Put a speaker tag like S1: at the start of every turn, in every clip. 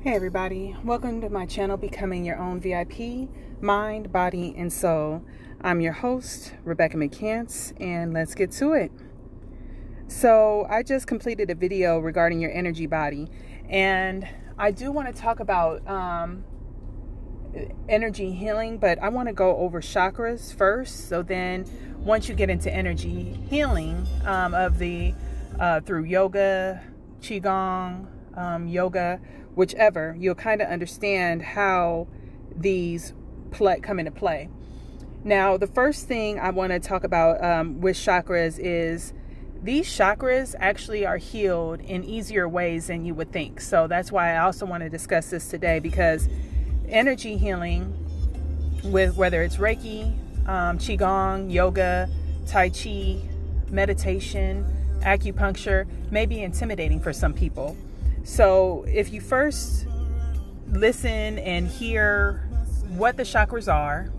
S1: Hey everybody, welcome to my channel, Becoming Your Own VIP, Mind, Body, and Soul. I'm your host, Rebecca McCants, and let's get to it. So I just completed a video regarding your energy body, and I do want to talk about energy healing, but I want to go over chakras first. So then once you get into energy healing through yoga, qigong, yoga, whichever, you'll kind of understand how these come into play. Now, the first thing I want to talk about with chakras is these chakras actually are healed in easier ways than you would think. So that's why I also want to discuss this today, because energy healing, with whether it's Reiki, qigong, yoga, tai chi, meditation, acupuncture, may be intimidating for some people. So if you first listen and hear what the chakras are,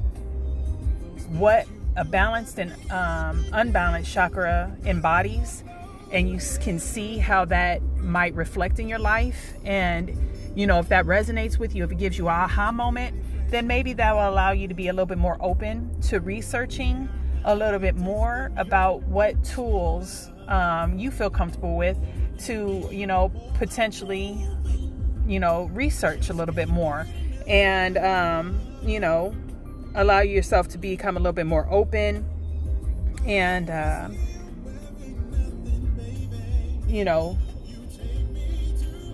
S1: what a balanced and unbalanced chakra embodies, and you can see how that might reflect in your life, and if that resonates with you, if it gives you an aha moment, then maybe that will allow you to be a little bit more open to researching a little bit more about what tools you feel comfortable with to, potentially, research a little bit more and, allow yourself to become a little bit more open and,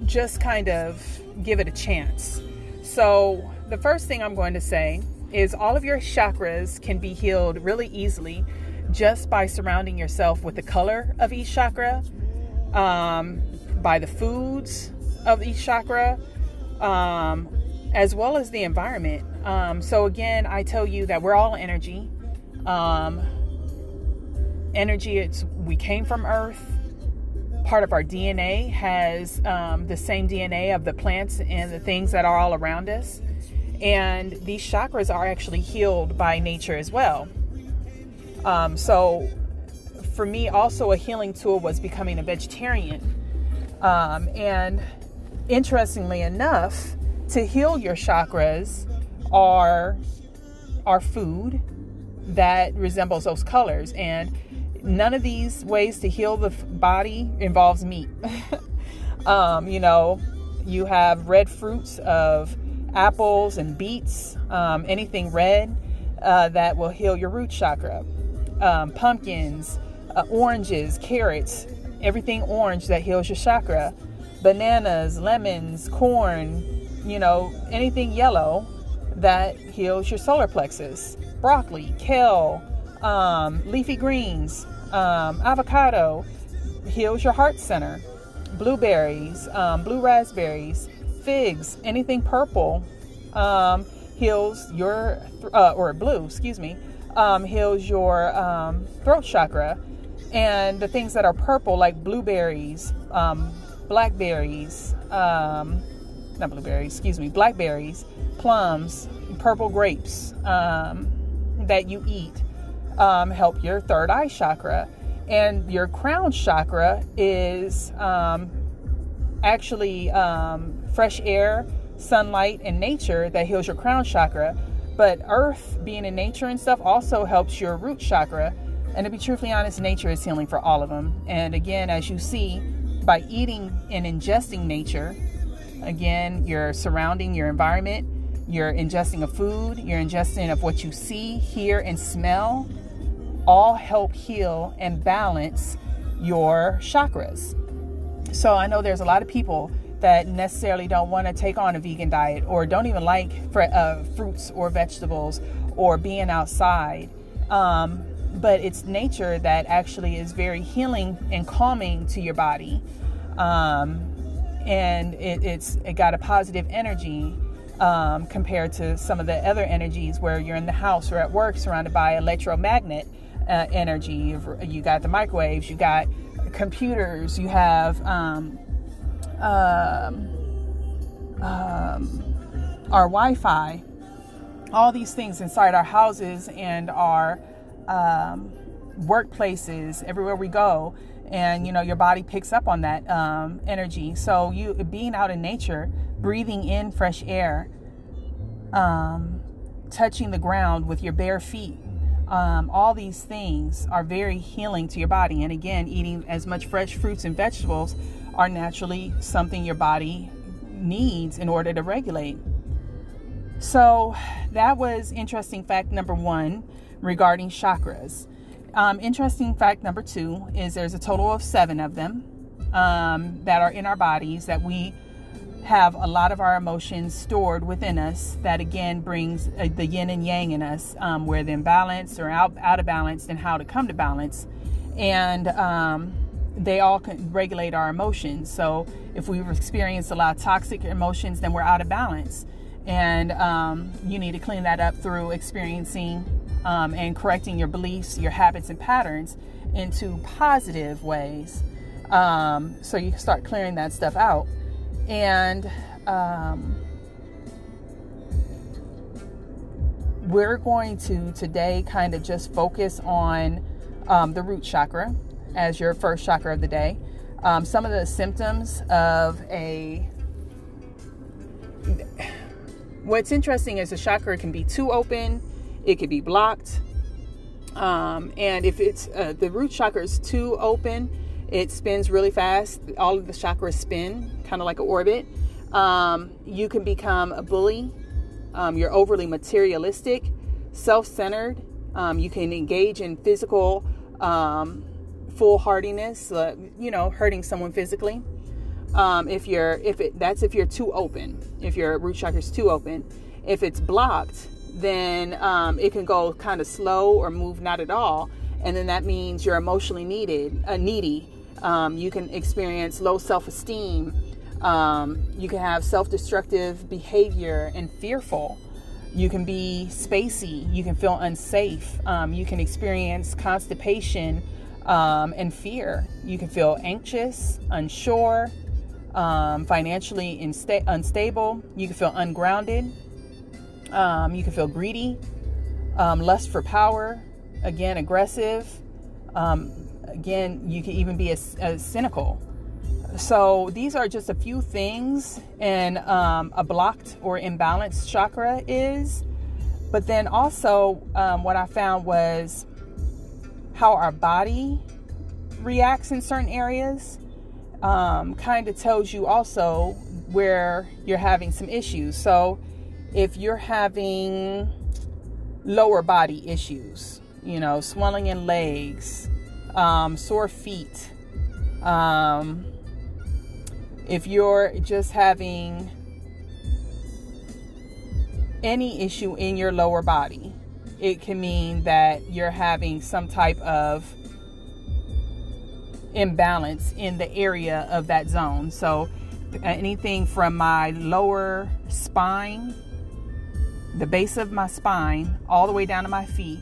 S1: just kind of give it a chance. So the first thing I'm going to say is all of your chakras can be healed really easily just by surrounding yourself with the color of each chakra, by the foods of each chakra, as well as the environment. So again, I tell you that we're all energy. Energy, we came from Earth. Part of our DNA has the same DNA of the plants and the things that are all around us. And these chakras are actually healed by nature as well. So for me, also a healing tool was becoming a vegetarian. And interestingly enough, to heal your chakras are food that resembles those colors. And none of these ways to heal the body involves meat. You have red fruits of apples and beets, anything red that will heal your root chakra. Pumpkins, oranges, carrots, everything orange that heals your chakra. Bananas, lemons, corn, anything yellow that heals your solar plexus. Broccoli, kale, leafy greens, avocado heals your heart center. Blueberries, blue raspberries, figs, anything purple heals your heals your throat chakra. And the things that are purple, like blueberries, blackberries, blackberries, plums, purple grapes that you eat help your third eye chakra. And your crown chakra is actually fresh air, sunlight, and nature that heals your crown chakra. But earth, being in nature and stuff, also helps your root chakra. And to be truthfully honest, nature is healing for all of them. And again, as you see, by eating and ingesting nature, again, you're surrounding your environment, you're ingesting a food, you're ingesting of what you see, hear, and smell, all help heal and balance your chakras. So I know there's a lot of people that necessarily don't want to take on a vegan diet, or don't even like fruits or vegetables or being outside. But it's nature that actually is very healing and calming to your body. And it got a positive energy compared to some of the other energies where you're in the house or at work surrounded by electromagnet energy. You got the microwaves, you got computers, you have our Wi-Fi, all these things inside our houses and our workplaces, everywhere we go. And, your body picks up on that energy. So you being out in nature breathing in fresh air, touching the ground with your bare feet. All these things are very healing to your body. And again, eating as much fresh fruits and vegetables are naturally something your body needs in order to regulate. So that was interesting fact number 1 regarding chakras. Interesting fact number 2 is there's a total of 7 of them that are in our bodies, that we have a lot of our emotions stored within us, that again brings the yin and yang in us, where they're imbalanced or out of balance, and how to come to balance. And they all can regulate our emotions. So if we've experienced a lot of toxic emotions, then we're out of balance. And you need to clean that up through experiencing and correcting your beliefs, your habits and patterns into positive ways. So you can start clearing that stuff out. And we're going to today kind of just focus on the root chakra as your first chakra of the day. Some of the symptoms of what's interesting is the chakra can be too open, it could be blocked. And if it's the root chakra is too open, it spins really fast. All of the chakras spin, kind of like an orbit. You can become a bully. You're overly materialistic, self-centered. You can engage in physical foolhardiness, hurting someone physically. If you're too open, if your root chakra is too open. If it's blocked, then it can go kind of slow or move not at all. And then that means you're emotionally needy. You can experience low self-esteem. You can have self-destructive behavior and fearful. You can be spacey. You can feel unsafe. You can experience constipation and fear. You can feel anxious, unsure, financially unstable. You can feel ungrounded. You can feel greedy, lust for power, again, aggressive. Again, you can even be a cynical. So these are just a few things and a blocked or imbalanced chakra is. But then also what I found was how our body reacts in certain areas kind of tells you also where you're having some issues. So if you're having lower body issues, swelling in legs, sore feet, if you're just having any issue in your lower body, it can mean that you're having some type of imbalance in the area of that zone. So anything from my lower spine, the base of my spine, all the way down to my feet,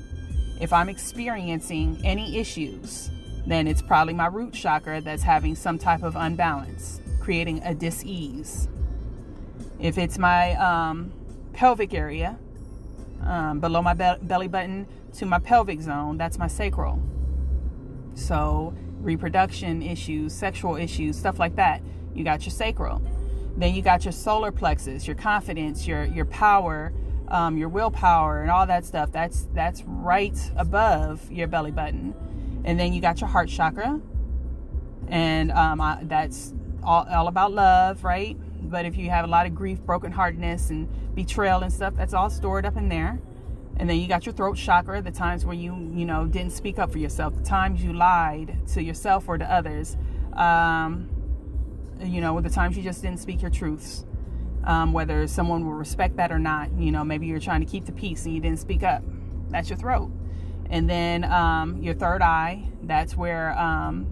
S1: if I'm experiencing any issues, then it's probably my root chakra that's having some type of unbalance, creating a dis-ease. If it's my pelvic area, below my belly button to my pelvic zone, that's my sacral. So reproduction issues, sexual issues, stuff like that, you got your sacral. Then you got your solar plexus, your confidence, your power, your willpower, and all that stuff. That's right above your belly button. And then you got your heart chakra, and that's all about love, right? But if you have a lot of grief, brokenheartedness, and betrayal and stuff, that's all stored up in there. And then you got your throat chakra, the times where you didn't speak up for yourself, the times you lied to yourself or to others, the times you just didn't speak your truths, whether someone will respect that or not. Maybe you're trying to keep the peace and you didn't speak up. That's your throat. And then your third eye, that's where,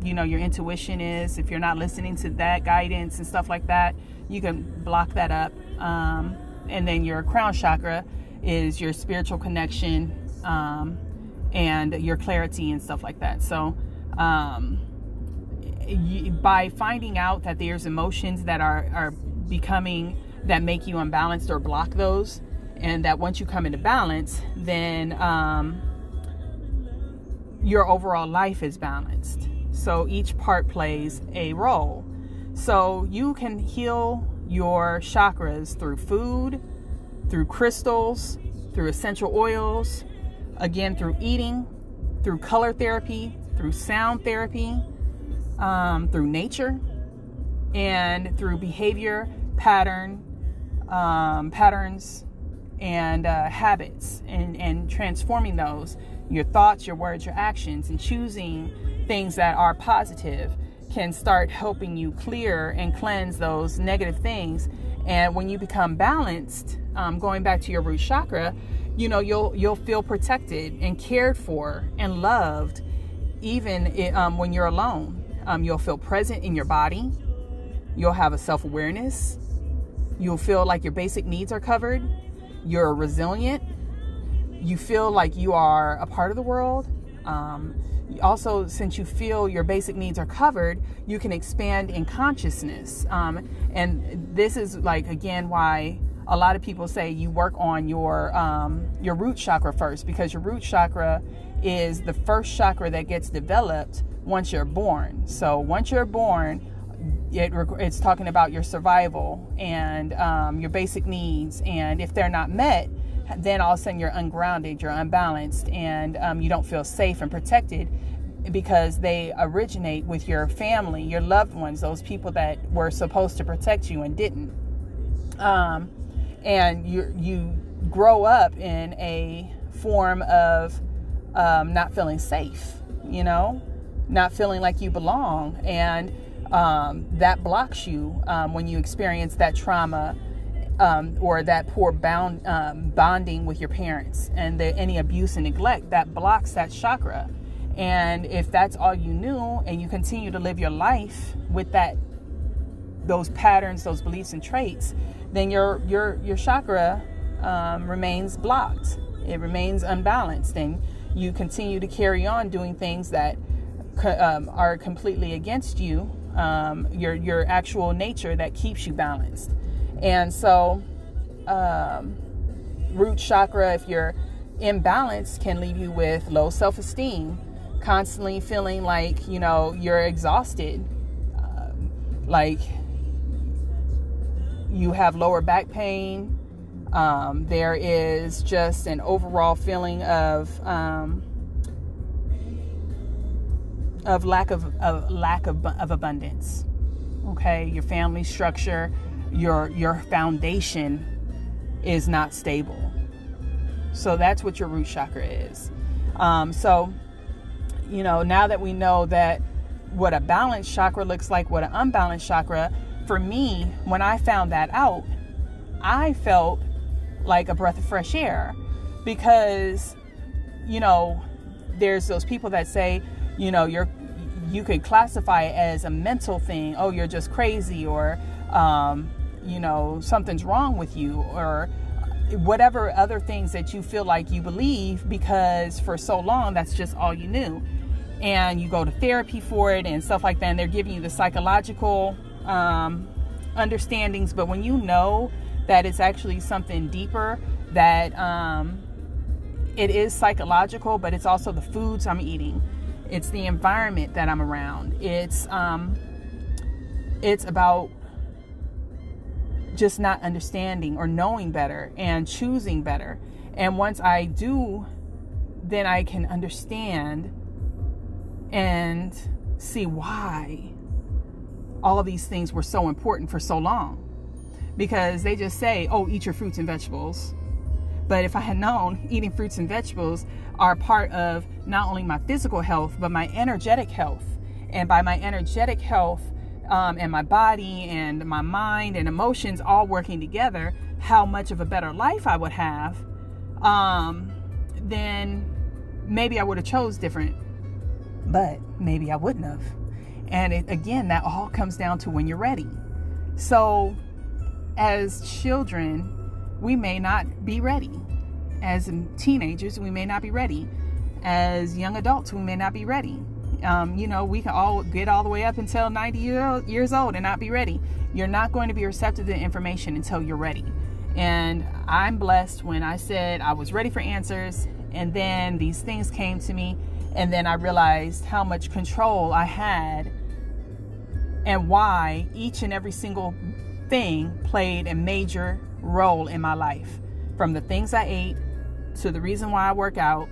S1: your intuition is. If you're not listening to that guidance and stuff like that, you can block that up. And then your crown chakra is your spiritual connection and your clarity and stuff like that. So by finding out that there's emotions that are becoming, that make you unbalanced or block those, and that once you come into balance, then your overall life is balanced. So each part plays a role. So you can heal your chakras through food, through crystals, through essential oils, again, through eating, through color therapy, through sound therapy, through nature, and through behavior patterns and habits, and transforming those, your thoughts, your words, your actions, and choosing things that are positive can start helping you clear and cleanse those negative things. And when you become balanced, going back to your root chakra, you'll feel protected and cared for and loved, even when you're alone. You'll feel present in your body. You'll have a self-awareness. You'll feel like your basic needs are covered. You're resilient. You feel like you are a part of the world. Also, since you feel your basic needs are covered, you can expand in consciousness. And this is again, why a lot of people say you work on your root chakra first, because your root chakra is the first chakra that gets developed once you're born. So once you're born, it's talking about your survival and your basic needs. And if they're not met, then all of a sudden you're ungrounded, you're unbalanced, and you don't feel safe and protected, because they originate with your family, your loved ones, those people that were supposed to protect you and didn't. And you grow up in a form of not feeling safe, not feeling like you belong. And that blocks you when you experience that trauma or that poor bonding with your parents, and any abuse and neglect that blocks that chakra. And if that's all you knew, and you continue to live your life with those patterns, those beliefs and traits, then your chakra remains blocked. It remains unbalanced, and you continue to carry on doing things that are completely against you, your actual nature that keeps you balanced. And so root chakra, if you're imbalanced, can leave you with low self-esteem, constantly feeling like you're exhausted, like you have lower back pain. There is just an overall feeling of lack of abundance. Okay, your family structure, your foundation is not stable. So that's what your root chakra is. So now that we know that what a balanced chakra looks like, what an unbalanced chakra, for me, when I found that out, I felt like a breath of fresh air, because there's those people that say you could classify it as a mental thing. Oh, you're just crazy, or something's wrong with you, or whatever other things that you feel like you believe, because for so long that's just all you knew. And you go to therapy for it and stuff like that, and they're giving you the psychological understandings. But when you know that it's actually something deeper, that it is psychological, but it's also the foods I'm eating, it's the environment that I'm around, it's about just not understanding or knowing better and choosing better. And once I do, then I can understand and see why all of these things were so important for so long. Because they just say, oh, eat your fruits and vegetables. But if I had known eating fruits and vegetables are part of not only my physical health, but my energetic health. And by my energetic health, and my body and my mind and emotions all working together, how much of a better life I would have, then maybe I would have chose different. But maybe I wouldn't have. And again, that all comes down to when you're ready. So as children, we may not be ready. As teenagers, we may not be ready. As young adults, we may not be ready. We can all get all the way up until 90 years old and not be ready. You're not going to be receptive to information until you're ready. And I'm blessed when I said I was ready for answers, and then these things came to me, and then I realized how much control I had and why each and every single thing played a major role in my life. From the things I ate, to the reason why I work out,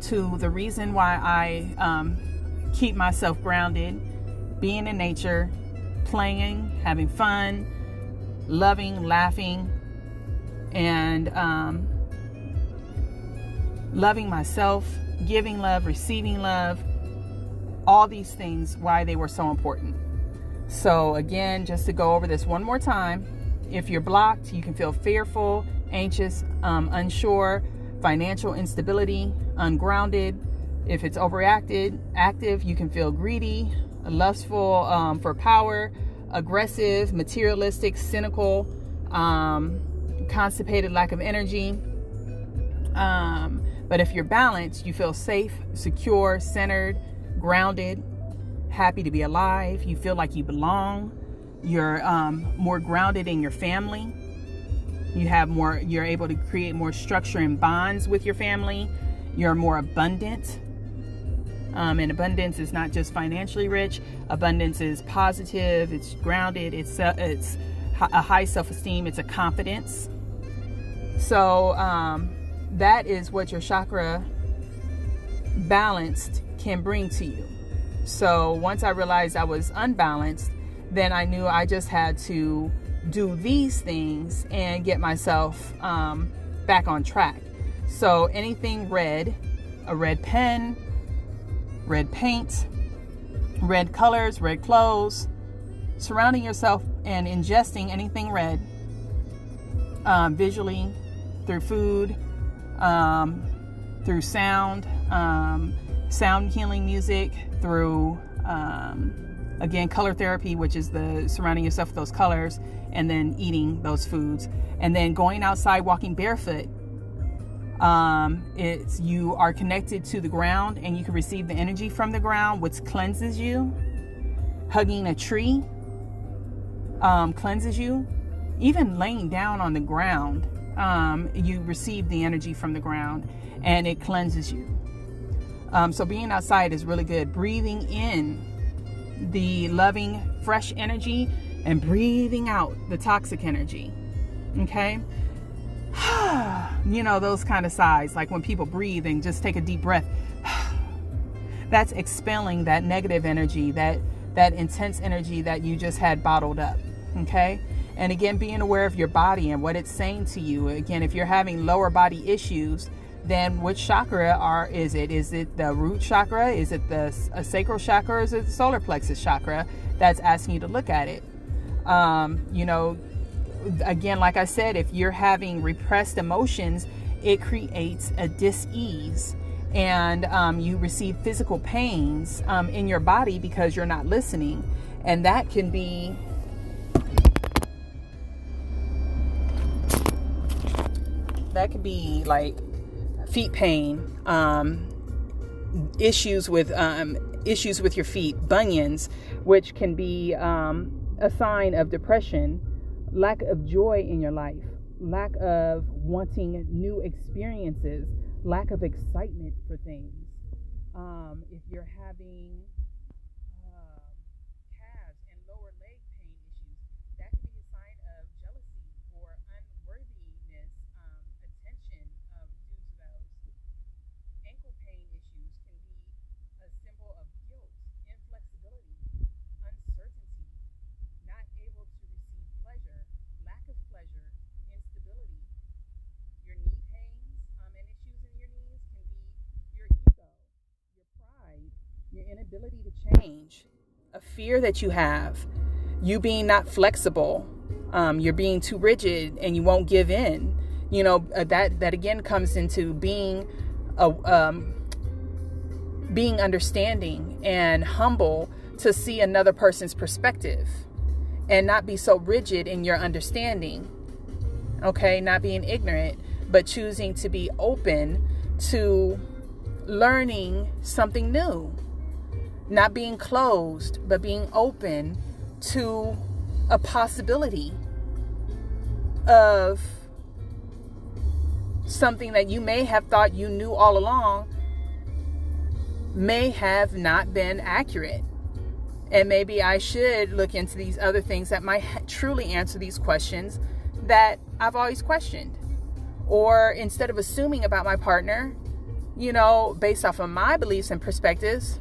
S1: to the reason why I keep myself grounded, being in nature, playing, having fun, loving, laughing, and loving myself, giving love, receiving love, all these things, why they were so important. So again, just to go over this one more time, if you're blocked, you can feel fearful, anxious, unsure, financial instability, ungrounded. If it's active, you can feel greedy, lustful for power, aggressive, materialistic, cynical, constipated, lack of energy. But if you're balanced, you feel safe, secure, centered, grounded, happy to be alive. You feel like you belong. You're more grounded in your family. You're able to create more structure and bonds with your family. You're more abundant. And abundance is not just financially rich. Abundance is positive. It's grounded. It's a high self-esteem. It's a confidence. So that is what your chakra balanced can bring to you. So once I realized I was unbalanced, then I knew I just had to do these things and get myself back on track. So anything red, a red pen, red paint, red colors, red clothes, surrounding yourself and ingesting anything red, visually, through food, through sound, sound healing music, through again, color therapy, which is the surrounding yourself with those colors, and then eating those foods, and then going outside, walking barefoot. You are connected to the ground, and you can receive the energy from the ground, which cleanses you. Hugging a tree cleanses you. Even laying down on the ground, you receive the energy from the ground, and it cleanses you. So being outside is really good. Breathing in the loving, fresh energy and breathing out the toxic energy. Okay? Those kind of sighs, like when people breathe and just take a deep breath. That's expelling that negative energy, that intense energy that you just had bottled up. Okay? And again, being aware of your body and what it's saying to you. Again, if you're having lower body issues, then which chakra is it? Is it the root chakra? Is it the sacral chakra? Or is it the solar plexus chakra that's asking you to look at it? Again, like I said, if you're having repressed emotions, it creates a dis-ease, and you receive physical pains in your body because you're not listening. And that can be like feet pain, issues with your feet, bunions, which can be a sign of depression, lack of joy in your life, lack of wanting new experiences, lack of excitement for things. If you're having calves and lower leg pain issues, that can be a sign of jealousy or unworthiness, attention due to those. Ankle pain issues can be a symbol of guilt, inflexibility, uncertainty, not able to receive pleasure, lack of pleasure, instability. Your knee pains and issues in your knees can be your ego, your pride, your inability to change, a fear that you have, you being not flexible, you're being too rigid and you won't give in. That again comes into being understanding and humble to see another person's perspective and not be so rigid in your understanding. Okay, not being ignorant, but choosing to be open to learning something new. Not being closed, but being open to a possibility of something that you may have thought you knew all along may have not been accurate. And maybe I should look into these other things that might truly answer these questions that I've always questioned. Or instead of assuming about my partner, based off of my beliefs and perspectives,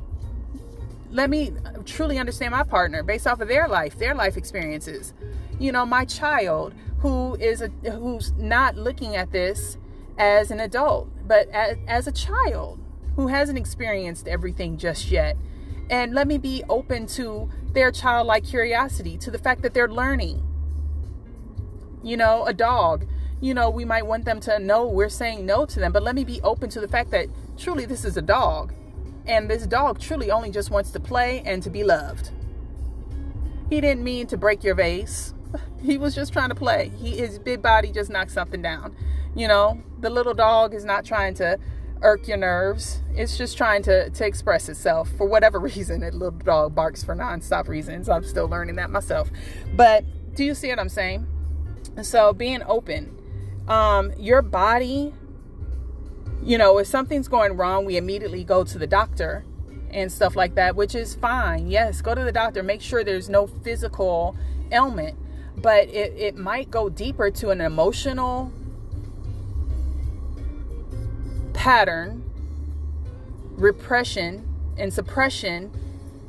S1: let me truly understand my partner based off of their life experiences. My child who's not looking at this as an adult, but as a child who hasn't experienced everything just yet. And let me be open to their childlike curiosity, to the fact that they're learning. A dog, we might want them to know we're saying no to them, but let me be open to the fact that truly this is a dog. And this dog truly only just wants to play and to be loved. He didn't mean to break your vase. He was just trying to play. His big body just knocked something down. The little dog is not trying to irk your nerves. It's just trying to express itself for whatever reason. That little dog barks for nonstop reasons. I'm still learning that myself. But do you see what I'm saying? So being open, your body, if something's going wrong, we immediately go to the doctor and stuff like that, which is fine. Yes, go to the doctor. Make sure there's no physical ailment, but it might go deeper to an emotional pattern, repression and suppression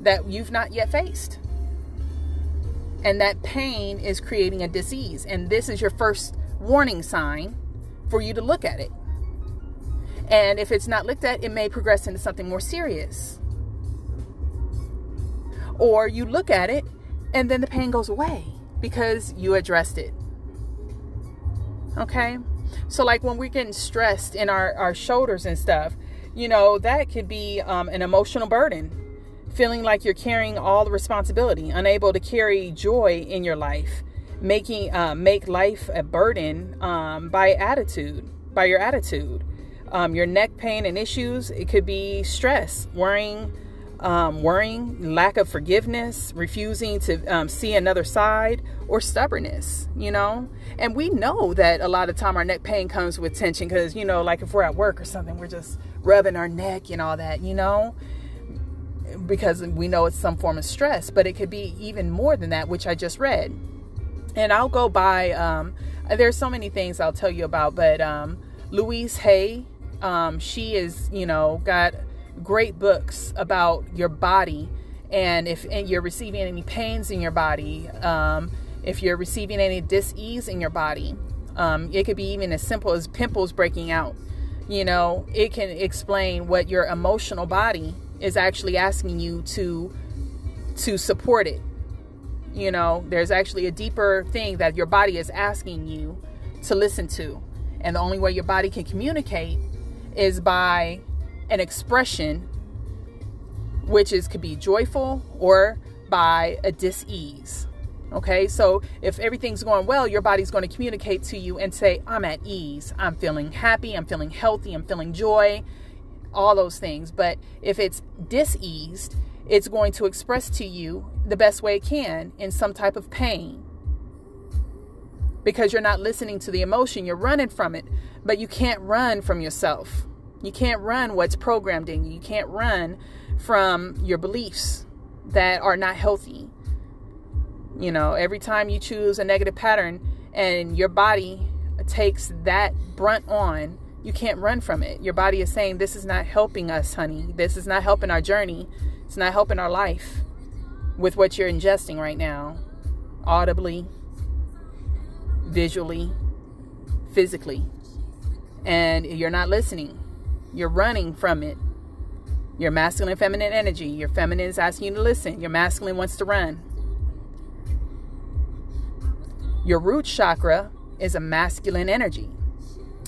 S1: that you've not yet faced. And that pain is creating a disease. And this is your first warning sign for you to look at it. And if it's not looked at, it may progress into something more serious. Or you look at it and then the pain goes away because you addressed it. Okay? So like when we're getting stressed in our shoulders and stuff, that could be an emotional burden. Feeling like you're carrying all the responsibility, unable to carry joy in your life, make life a burden by your attitude. Your neck pain and issues, it could be stress, worrying, lack of forgiveness, refusing to see another side, or stubbornness, And we know that a lot of time our neck pain comes with tension because, like if we're at work or something, we're just rubbing our neck and all that, because we know it's some form of stress, but it could be even more than that, which I just read. And I'll go by, there's so many things I'll tell you about, but Louise Hay, she is, got great books about your body. And if you're receiving any pains in your body, if you're receiving any dis-ease in your body, it could be even as simple as pimples breaking out. It can explain what your emotional body is actually asking you to support it. There's actually a deeper thing that your body is asking you to listen to. And the only way your body can communicate is by an expression, which could be joyful or by a dis-ease. Okay, so if everything's going well, your body's going to communicate to you and say, I'm at ease, I'm feeling happy, I'm feeling healthy, I'm feeling joy, all those things. But if it's dis-eased, it's going to express to you the best way it can in some type of pain. Because you're not listening to the emotion, you're running from it. But you can't run from yourself. You can't run what's programmed in you. You can't run from your beliefs that are not healthy. Every time you choose a negative pattern and your body takes that brunt on, you can't run from it. Your body is saying, this is not helping us, honey. This is not helping our journey. It's not helping our life with what you're ingesting right now, audibly, visually, physically. And you're not listening. You're running from it. Your masculine and feminine energy. Your feminine is asking you to listen. Your masculine wants to run. Your root chakra is a masculine energy.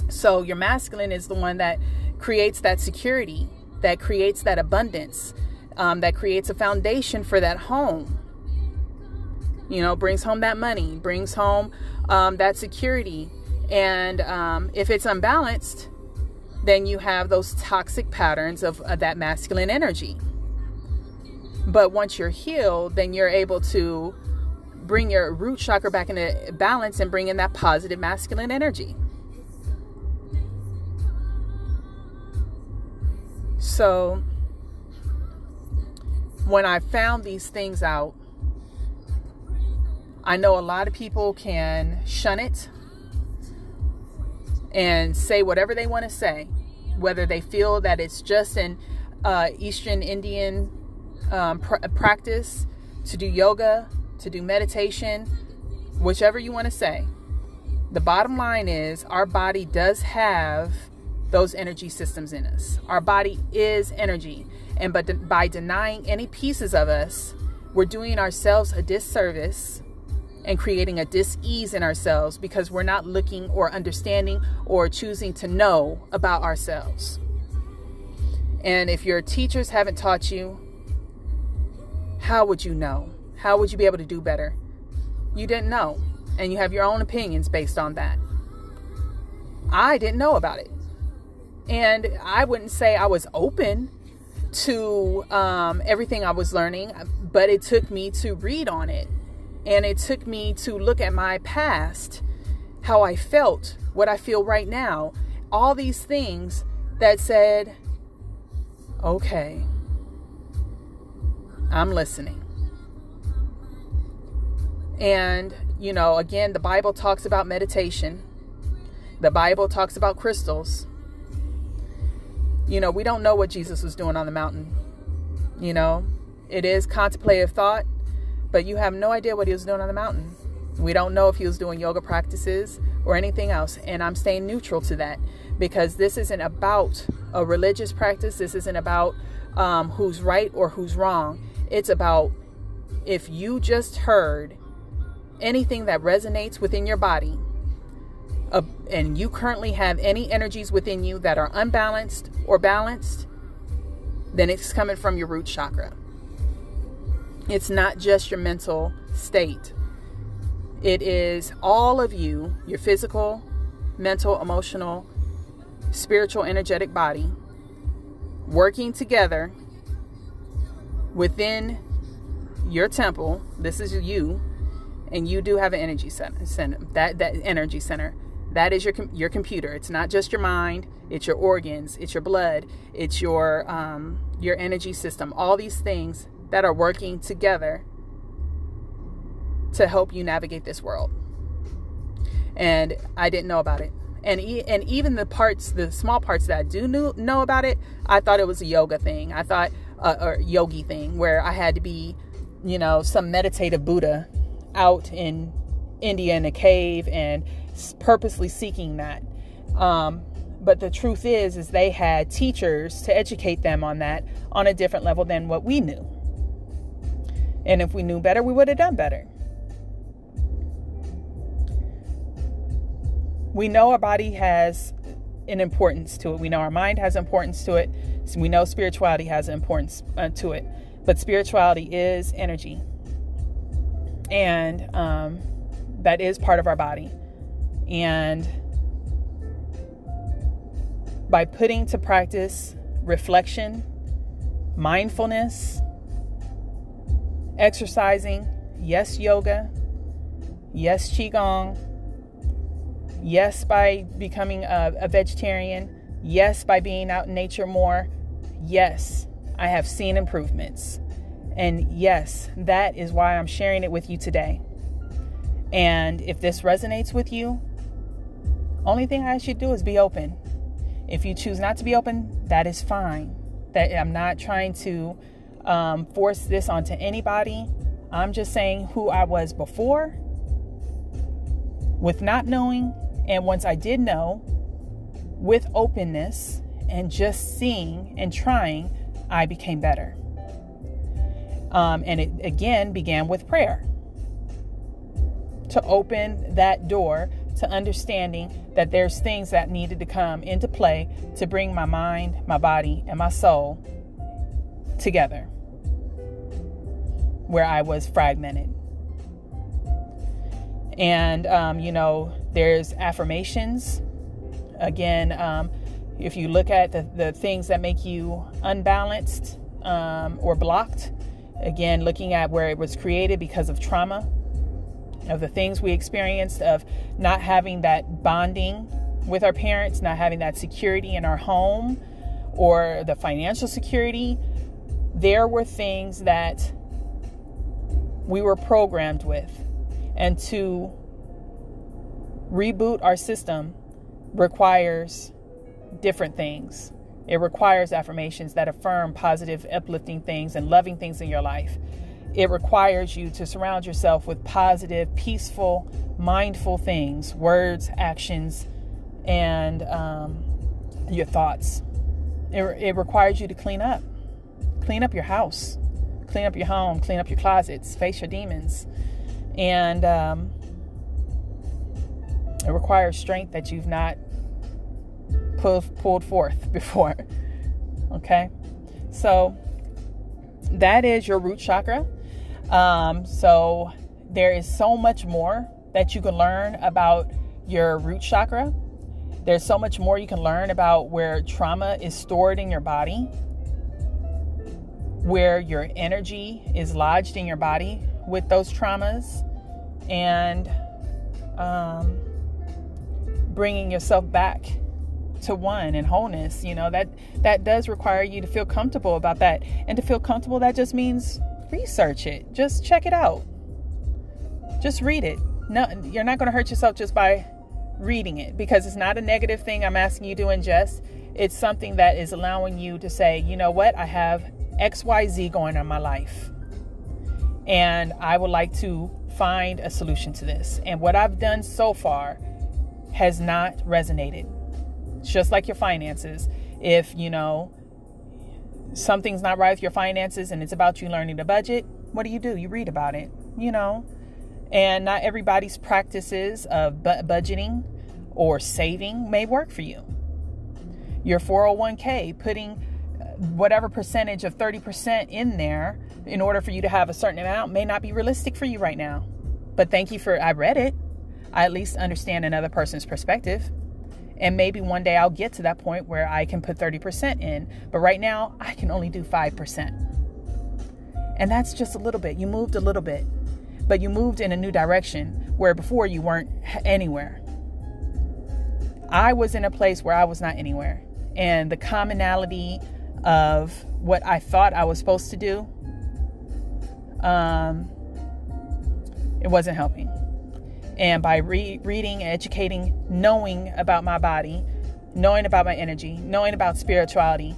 S1: So your masculine is the one that creates that security, that creates that abundance, that creates a foundation for that home. Brings home that money, brings home that security. And if it's unbalanced, then you have those toxic patterns of that masculine energy. But once you're healed, then you're able to bring your root chakra back into balance and bring in that positive masculine energy. So when I found these things out, I know a lot of people can shun it and say whatever they want to say, whether they feel that it's just an Eastern Indian practice to do yoga, to do meditation, whichever you want to say. The bottom line is our body does have those energy systems in us. Our body is energy. And but by denying any pieces of us, we're doing ourselves a disservice and creating a dis-ease in ourselves because we're not looking or understanding or choosing to know about ourselves. And if your teachers haven't taught you, how would you know? How would you be able to do better? You didn't know. And you have your own opinions based on that. I didn't know about it. And I wouldn't say I was open to everything I was learning, but it took me to read on it. And it took me to look at my past, how I felt, what I feel right now, all these things that said, okay, I'm listening. And, you know, again, the Bible talks about meditation. The Bible talks about crystals. You know, we don't know what Jesus was doing on the mountain. You know, it is contemplative thought, but you have no idea what he was doing on the mountain. We don't know if he was doing yoga practices or anything else. And I'm staying neutral to that because this isn't about a religious practice. This isn't about who's right or who's wrong. It's about if you just heard anything that resonates within your body, and you currently have any energies within you that are unbalanced or balanced, then it's coming from your root chakra. It's not just your mental state. It is all of you, your physical, mental, emotional, spiritual, energetic body, working together within your temple. This is you, and you do have an energy center. That energy center. That is your computer. It's not just your mind. It's your organs. It's your blood. It's your energy system. All these things that are working together to help you navigate this world. And I didn't know about it. And even the small parts that I do know about it, I thought it was a yoga thing. I thought a yogi thing where I had to be, you know, some meditative Buddha out in India in a cave and purposely seeking that. But the truth is they had teachers to educate them on that on a different level than what we knew. And if we knew better, we would have done better. We know our body has an importance to it. We know our mind has importance to it. So we know spirituality has an importance to it. But spirituality is energy. And that is part of our body. And by putting to practice reflection, mindfulness, exercising, yes, yoga, yes, qigong, yes, by becoming a vegetarian, yes, by being out in nature more, yes, I have seen improvements. And yes, that is why I'm sharing it with you today. And if this resonates with you, only thing I ask you to do is be open. If you choose not to be open, that is fine. That I'm not trying to force this onto anybody. I'm just saying who I was before with not knowing. And once I did know, with openness and just seeing and trying, I became better. And it again began with prayer. To open that door to understanding that there's things that needed to come into play to bring my mind, my body, and my soul together where I was fragmented. And, there's affirmations. Again, if you look at the things that make you unbalanced or blocked, again, looking at where it was created because of trauma, of the things we experienced, of not having that bonding with our parents, not having that security in our home or the financial security, there were things that we were programmed with, and to reboot our system requires different things. It requires affirmations that affirm positive, uplifting things and loving things in your life. It requires you to surround yourself with positive, peaceful, mindful things, words, actions, and your thoughts. It requires you to clean up your house, clean up your home, clean up your closets, face your demons. And it requires strength that you've not pulled forth before. Okay, so that is your root chakra. So there is so much more that you can learn about your root chakra. There's so much more you can learn about where trauma is stored in your body, where your energy is lodged in your body with those traumas, and bringing yourself back to one and wholeness. You know, that does require you to feel comfortable about that. And to feel comfortable, that just means research it. Just check it out. Just read it. No, you're not going to hurt yourself just by reading it, because it's not a negative thing I'm asking you to ingest. It's something that is allowing you to say, you know what, I have XYZ going on in my life, and I would like to find a solution to this. And what I've done so far has not resonated. It's just like your finances. If, you know, something's not right with your finances and it's about you learning to budget, what do? You read about it, you know. And not everybody's practices of budgeting or saving may work for you. Your 401k, putting whatever percentage of 30% in there in order for you to have a certain amount may not be realistic for you right now. But thank you for, I read it. I at least understand another person's perspective. And maybe one day I'll get to that point where I can put 30% in. But right now I can only do 5%. And that's just a little bit. You moved a little bit. But you moved in a new direction where before you weren't anywhere. I was in a place where I was not anywhere. And the commonality of what I thought I was supposed to do, it wasn't helping. And by reading, educating, knowing about my body, knowing about my energy, knowing about spirituality,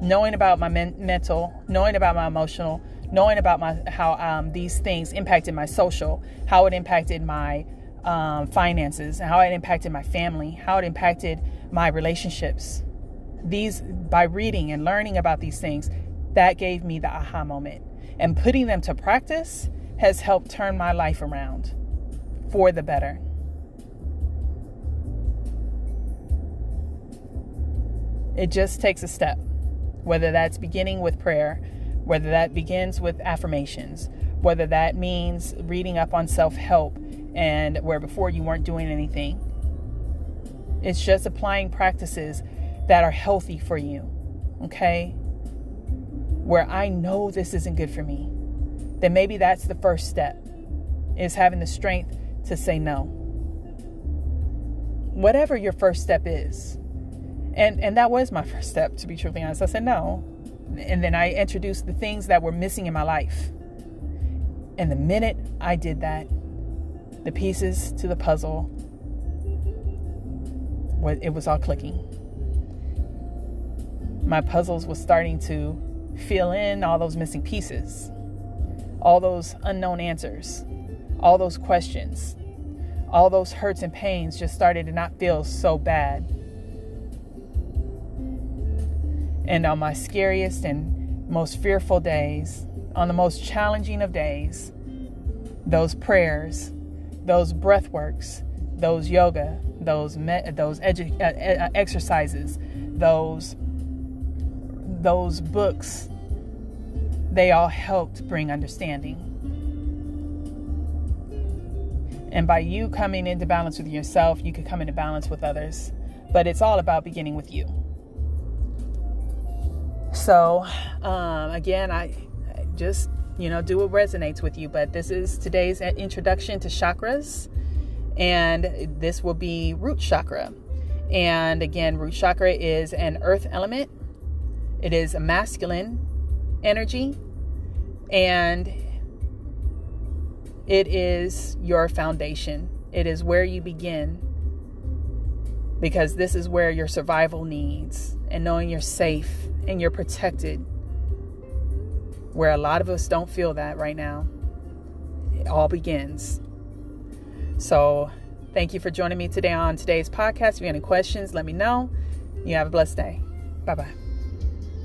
S1: knowing about my mental, knowing about my emotional, knowing about how these things impacted my social, how it impacted my finances, how it impacted my family, how it impacted my relationships. By reading and learning about these things, that gave me the aha moment. And putting them to practice has helped turn my life around for the better. It just takes a step, whether that's beginning with prayer, whether that begins with affirmations, whether that means reading up on self-help and where before you weren't doing anything. It's just applying practices that are healthy for you, okay? Where I know this isn't good for me, then maybe that's the first step, is having the strength to say no. Whatever your first step is. And that was my first step, to be truthfully honest. I said no. And then I introduced the things that were missing in my life. And the minute I did that, the pieces to the puzzle, it was all clicking. My puzzles was starting to fill in all those missing pieces, all those unknown answers, all those questions, all those hurts and pains just started to not feel so bad. And on my scariest and most fearful days, on the most challenging of days, those prayers, those breath works, those yoga, those exercises, those books, they all helped bring understanding. And by you coming into balance with yourself, you can come into balance with others. But it's all about beginning with you. So, again, I just, do what resonates with you. But this is today's introduction to chakras. And this will be root chakra. And again, root chakra is an earth element. It is a masculine energy, and it is your foundation. It is where you begin, because this is where your survival needs and knowing you're safe and you're protected, where a lot of us don't feel that right now. It all begins. So thank you for joining me today on today's podcast. If you have any questions, let me know. You have a blessed day. Bye-bye.